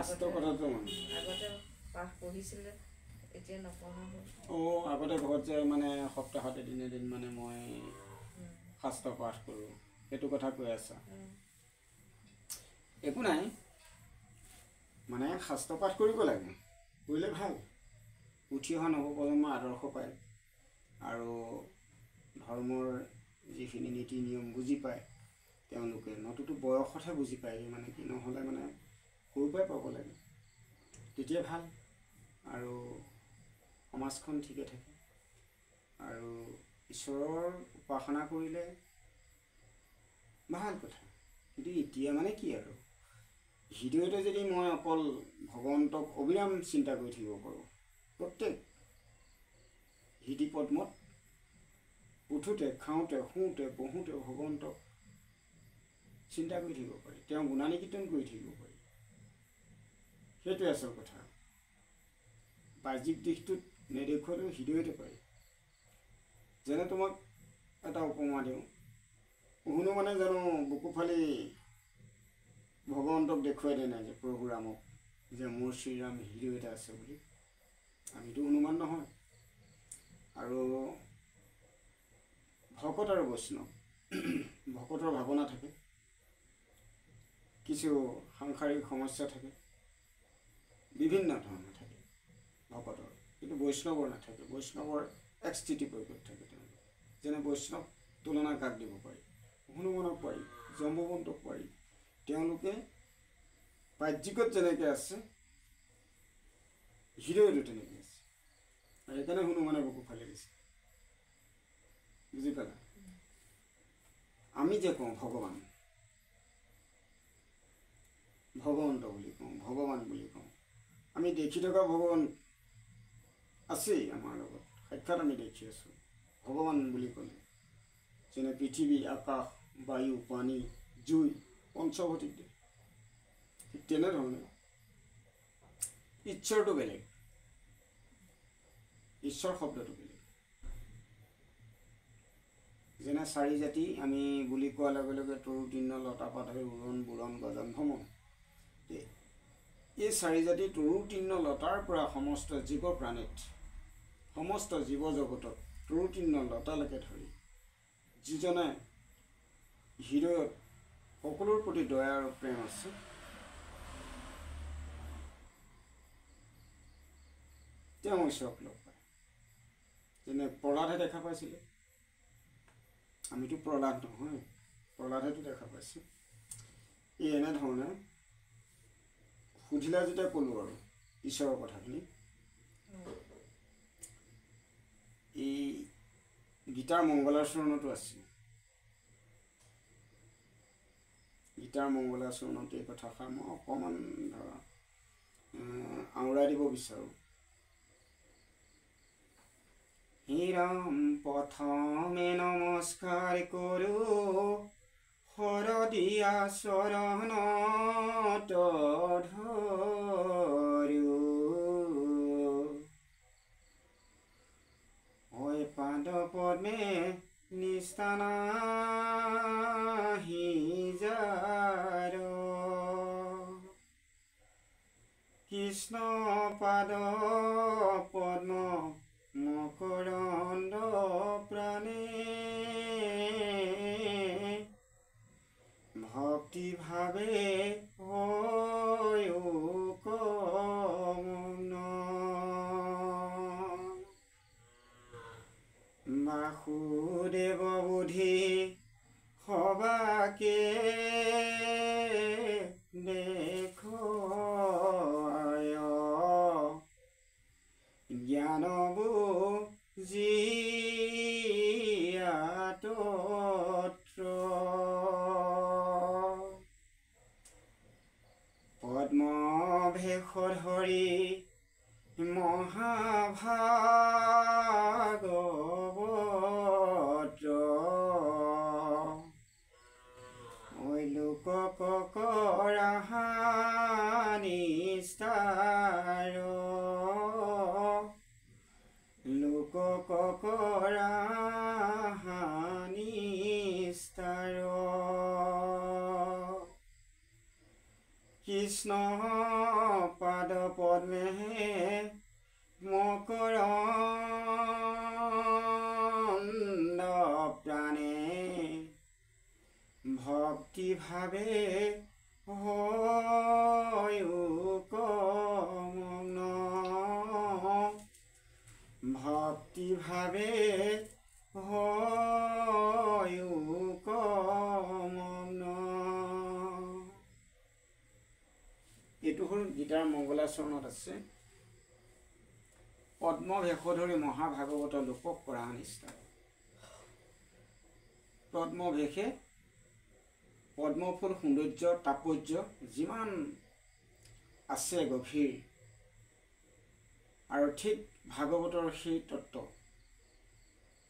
শাস্ত্ৰ কথাটো মানে আগতে পাঠ পঢ়িছিলে এতিয়া নপঢ়া হ'ল। আগতে ঘৰত যে মানে সপ্তাহত এদিন মানে মই শাস্ত্ৰ পাঠ কৰোঁ সেইটো কথা কৈ আছা। একো নাই, মানে শাস্ত্ৰ পাঠ কৰিব লাগে, কৰিলে ভাল। উঠি অহা নৱপ্ৰজন্মৰ আদৰ্শ পায় আৰু ধৰ্মৰ যিখিনি নীতি নিয়ম বুজি পায় তেওঁলোকে, নতুতো বয়সতহে বুজি পায়, মানে কি নহ'লে মানে সৰুৰ পৰাই পাব লাগে, তেতিয়া ভাল আৰু সমাজখন ঠিকে থাকে। আৰু ঈশ্বৰৰ উপাসনা কৰিলে ভাল কথা। কিন্তু এতিয়া মানে কি আৰু হৃদয়তে যদি মই অকল ভগৱন্তক অবিৰাম চিন্তা কৰি থাকিব পাৰোঁ, প্ৰত্যেক হৃদি পদ্মত উঠোঁতে খাওঁতে শুওঁতে বহোঁতে ভগৱন্তক চিন্তা কৰি থাকিব পাৰি, তেওঁ গুণানী কীৰ্তন কৰি থাকিব পাৰি, সেইটোৱে আচল কথা। বাহ্যিক দিশটোত নেদেখুৱালেও হৃদয়তে পাৰি। যেনে তোমাক এটা উপমা দিওঁ, হনুমানে জানো বুকু ফালি ভগৱন্তক দেখুৱাই দিয়া নাই যে প্ৰভু ৰামক যে মোৰ শ্ৰীৰাম হৃদয়তে আছে বুলি? আমিতো হনুমান নহয়। আৰু ভকত আৰু বৈষ্ণৱ, ভকতৰ ভাৱনা থাকে, কিছু সাংসাৰিক সমস্যা থাকে, বিভিন্ন ধৰণৰ থাকে ভকতৰ, কিন্তু বৈষ্ণৱৰ নাথাকে। বৈষ্ণৱৰ এক স্থিতি প্ৰজ্ঞত থাকে তেওঁলোক। যেনে বৈষ্ণৱ তুলনা কাক দিব পাৰি? হনুমানক পাৰি, জম্বুবন্তক পাৰি। তেওঁলোকে বাহ্যিকত যেনেকৈ আছে হৃদয়তো তেনেকৈ আছে, আৰু সেইকাৰণে হনুমানে বুকু ফালি দিছে। বুজি পালা? আমি যে কওঁ ভগৱান, ভগৱন্ত বুলি কওঁ, ভগৱান বুলি কওঁ, আমি দেখি থকা ভগৱান আছেই আমাৰ লগত, সাক্ষাৎ আমি দেখি আছোঁ ভগৱান বুলি ক'লে। যেনে পৃথিৱী, আকাশ, বায়ু, পানী, জুই, পঞ্চভৌতিক দেহ। ঠিক তেনেধৰণে ঈশ্বৰটো বেলেগ, ঈশ্বৰ শব্দটো বেলেগ। যেনে চাৰি জাতি আমি বুলি কোৱাৰ লগে লগে তৰু তৃণ লতা পাত হৈ উৰণ বুৰণ গজন ভ্ৰমণ, এই চাৰি জাতি তৰু তৃণ লতাৰ পৰা সমস্ত জীৱ প্ৰাণীত, সমস্ত জীৱ জগতত তৰু তৃণ লতালৈকে ধৰি যিজনে হৃদয়ত সকলোৰ প্ৰতি দয়া আৰু প্ৰেম আছে, তেওঁ ঈশ্বৰক লগ পায়। যেনে প্ৰহ্লাদে দেখা পাইছিলে, আমিতো প্ৰহ্লাদ নহয়, প্ৰহ্লাদেতো দেখা পাইছে। এই এনেধৰণে সুধিলা যেতিয়া ক'লোঁ আৰু ঈশ্বৰৰ কথাখিনি, এই গীতাৰ মংগলাচৰণতো আছে। গীতাৰ মংগলাচৰণত এই কথাষাৰ মই অকণমান ধৰা আওৰাই দিব বিচাৰোঁ। হে ৰাম প্ৰথমে নমস্কাৰ কৰোঁ, শৰদিয়া চৰণত ধৰোঁ, হয় পাদ পদ্মে নিস্তানাহি যাৰ, কৃষ্ণ পাদ পদ্ম মকৰন্দ প্ৰাণে, ভক্তি ভাৱে কমন, বাসুদেৱ বুধি সবাকে দেখুৱায়, জ্ঞান বুজিয়াত পদ্মভেশ ধৰি মহাভাগৱত, লোকক কৰা নিস্তাৰ, লোকক কৰা নিস্তাৰ, কৃষ্ণ পাদ পদ্মে মকৰন্দ প্ৰাণে ভক্তি ভাৱে কমগ্ন ভক্তি ভাৱে কমগ্ন। এইটো হ'ল গীতাৰ মংগলাচৰণত আছে। পদ্মভেশ ধৰি মহাভাগৱত লোকক কৰা অনিষ্ট। পদ্মভেশে পদ্মফুল সৌন্দৰ্য তাৎপৰ্য যিমান আছে গভীৰ, আৰু ঠিক ভাগৱতৰ সেই তত্ত্ব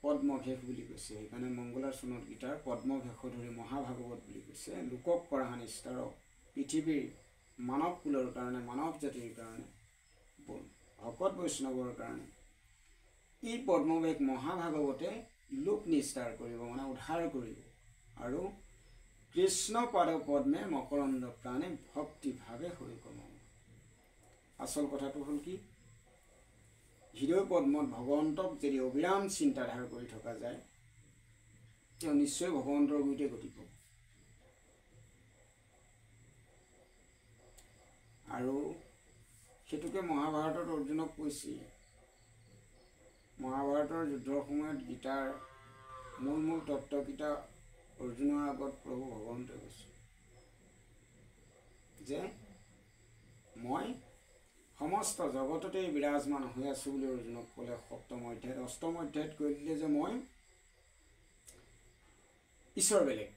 পদ্মভেশ বুলি কৈছে। সেইকাৰণে মংগলাচৰণত গীতাৰ পদ্মভেশ ধৰি মহাভাগৱত বুলি কৈছে। লোকক কৰা নিষ্ঠাৰক পৃথিৱীৰ মানৱ কুলৰ কাৰণে, মানৱ জাতিৰ কাৰণে, ভকত বৈষ্ণৱৰ কাৰণে এই পদ্মভেশ মহাভাগৱতে লোক নিস্তাৰ কৰিব, মানে উদ্ধাৰ কৰিব। আৰু কৃষ্ণ পাদ পদ্মে মকৰন্দ প্ৰাণে ভক্তিভাৱে হৈ কমগ্ন। আচল কথাটো হ'ল কি, হৃদয় পদ্মত ভগৱন্তক যদি অবিৰাম চিন্তাধাৰ কৰি থকা যায়, তেওঁ নিশ্চয় ভগৱন্তৰ গুৰিতে গতি পাব। আৰু সেইটোকে মহাভাৰতত অৰ্জুনক কৈছিল। মহাভাৰতৰ যুদ্ধৰ সময়ত গীতাৰ মূল তত্ত্বকেইটা অৰ্জুনৰ আগত প্ৰভু ভগৱন্তই কৈছে যে মই সমস্ত জগততেই বিৰাজমান হৈ আছোঁ বুলি অৰ্জুনক ক'লে। সপ্তম অধ্যায়ত, অষ্টম অধ্যায়ত কৈ দিলে যে মই ঈশ্বৰ বেলেগ,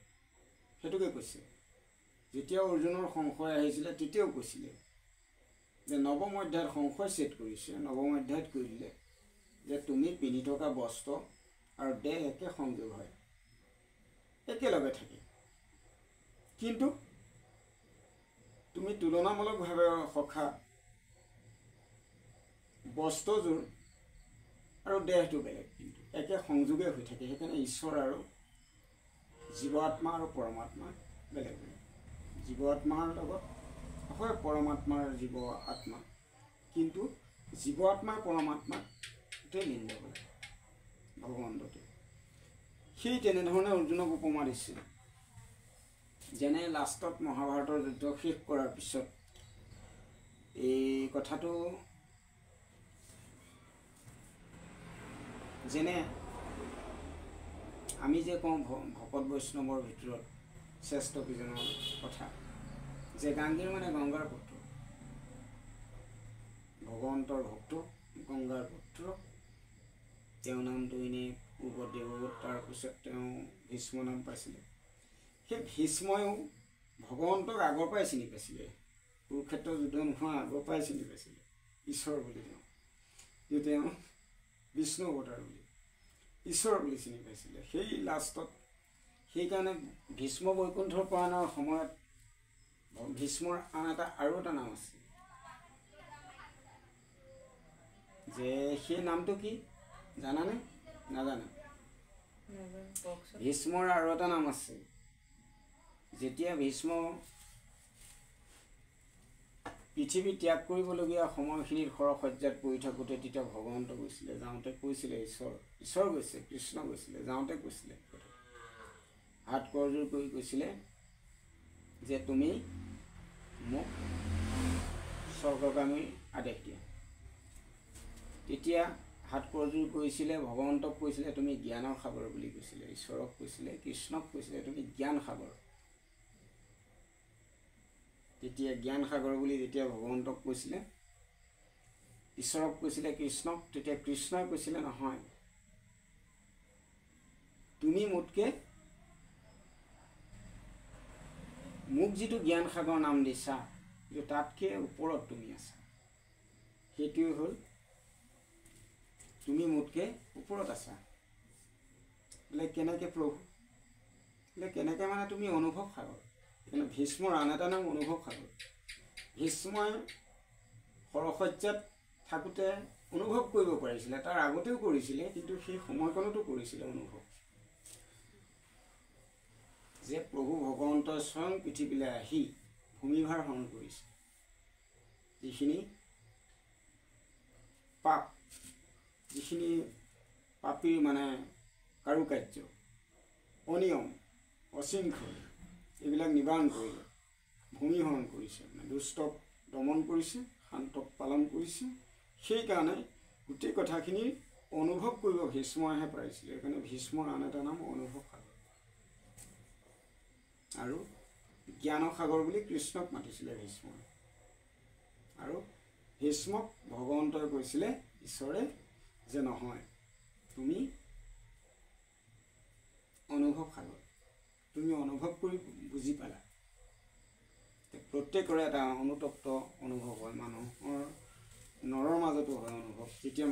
সেইটোকে কৈছে। যেতিয়া অৰ্জুনৰ সংশয় আহিছিলে তেতিয়াও কৈছিলে যে নৱম অধ্যায়ত সংশয় ছেদ কৰিছে। নৱম অধ্যায়ত কৈ দিলে যে তুমি পিন্ধি থকা বস্ত্ৰ আৰু দেহ একে সংযোগ হয়, একেলগে থাকে, কিন্তু তুমি তুলনামূলকভাৱে সখা বস্ত্ৰযোৰ আৰু দেহটো বেলেগ, কিন্তু একে সংযোগে হৈ থাকে। সেইকাৰণে ঈশ্বৰ আৰু জীৱাত্মা আৰু পৰমাত্মা বেলেগ বেলেগ। জীৱাত্মাৰ লগত হয় পৰমাত্মাৰ জীৱ আত্মা, কিন্তু জীৱাত্মাৰ পৰমাত্মাতে লীন যাব লাগে ভগৱন্ততে। সেই তেনেধৰণে অৰ্জুনক উপমা দিছিল। যেনে লাষ্টত মহাভাৰতৰ যুদ্ধ শেষ কৰাৰ পিছত এই কথাটো, যেনে আমি যে কওঁ ভকত বৈষ্ণৱৰ ভিতৰত শ্ৰেষ্ঠ কেইজনৰ কথা, যে গাংগীৰ মানে গংগাৰ পুত্ৰ, ভগৱন্তৰ ভক্ত, গংগাৰ পুত্ৰ। তেওঁৰ নামটো এনেই পূৰ্বত দেৱব্ৰত, তাৰপিছত তেওঁ ভীষ্ম নাম পাইছিলে। সেই ভীষ্ময়ো ভগৱন্তক আগৰ পৰাই চিনি পাইছিলে, কুৰুক্ষেত্ৰ যুদ্ধ নোহোৱা আগৰ পৰাই চিনি পাইছিলে ঈশ্বৰ বুলি। তেওঁ তেওঁ বিষ্ণু অৱতাৰ বুলি, ঈশ্বৰ বুলি চিনি পাইছিলে। সেই লাষ্টত সেইকাৰণে ভীষ্ম বৈকুণ্ঠৰ পৰাণৰ সময়ত ভীষ্মৰ আৰু এটা নাম আছে, যে সেই নামটো কি জানানে? নাজানে? ভীষ্মৰ আৰু এটা নাম আছে। যেতিয়া ভীষ্ম পৃথিৱী ত্যাগ কৰিবলগীয়া সময়খিনিত শৰসজ্জাত পৰি থাকোঁতে তেতিয়া ভগৱন্ত গৈছিলে, যাওঁতে কৈছিলে, ঈশ্বৰ গৈছে, কৃষ্ণ গৈছিলে, যাওঁতে কৈছিলে, হাত কৰজোৰ কৰি কৈছিলে যে তুমি মোক স্বৰ্গগামীৰ আদেশ দিয়া। তেতিয়া হাত কৰজোৰ কৰিছিলে, ভগৱন্তক কৈছিলে তুমি জ্ঞানৰ সাগৰ বুলি কৈছিলে, ঈশ্বৰক কৈছিলে, কৃষ্ণক কৈছিলে তুমি জ্ঞান সাগৰ। তেতিয়া জ্ঞান সাগৰ বুলি যেতিয়া ভগৱন্তক কৈছিলে, ঈশ্বৰক কৈছিলে, কৃষ্ণক, তেতিয়া কৃষ্ণই কৈছিলে নহয়, তুমি মোক যিটো জ্ঞান সাগৰ নাম দিছা, তাতকৈ ওপৰত তুমি আছা। সেইটোৱে হ'ল তুমি মোতকৈ ওপৰত আছা। বোলে কেনেকৈ প্ৰভু? বোলে কেনেকৈ মানে তুমি অনুভৱ সাগৰ। সেইকাৰণে ভীষ্মৰ আন এটা নাম অনুভৱ সাগৰ। ভীষ্মই শৰসজ্জাত থাকোঁতে অনুভৱ কৰিব পাৰিছিলে, তাৰ আগতেও কৰিছিলে, কিন্তু সেই সময়কণতো কৰিছিলে অনুভৱ যে প্ৰভু ভগৱন্তই স্বয়ং পৃথিৱীলৈ আহি ভূমিভাৰ হৰণ কৰিছে। যিখিনি পাপ, যিখিনি পাপীৰ মানে কাৰুকাৰ্য, অনিয়ম, অশৃংখল, এইবিলাক নিবাৰণ কৰিলে। ভূমিহৰণ কৰিছে, মানে দুষ্টক দমন কৰিছে, শান্তক পালন কৰিছে। সেইকাৰণে গোটেই কথাখিনি অনুভৱ কৰিব ভীষ্মইহে পাৰিছিলে। সেইকাৰণে ভীষ্মৰ আন এটা নাম অনুভৱ সাগৰ। আৰু জ্ঞানসাগৰ বুলি কৃষ্ণক মাতিছিলে ভীষ্মই। আৰু ভীষ্মক ভগৱন্তই কৈছিলে, ঈশ্বৰে, যে নহয়, তুমি অনুভৱ সাগৰ, তুমি অনুভৱ কৰি বুজি পালা। প্ৰত্যেকৰে এটা অনুতপ্ত অনুভৱ হয়, মানুহৰ নৰৰ মাজতো হয় অনুভৱ। যেতিয়া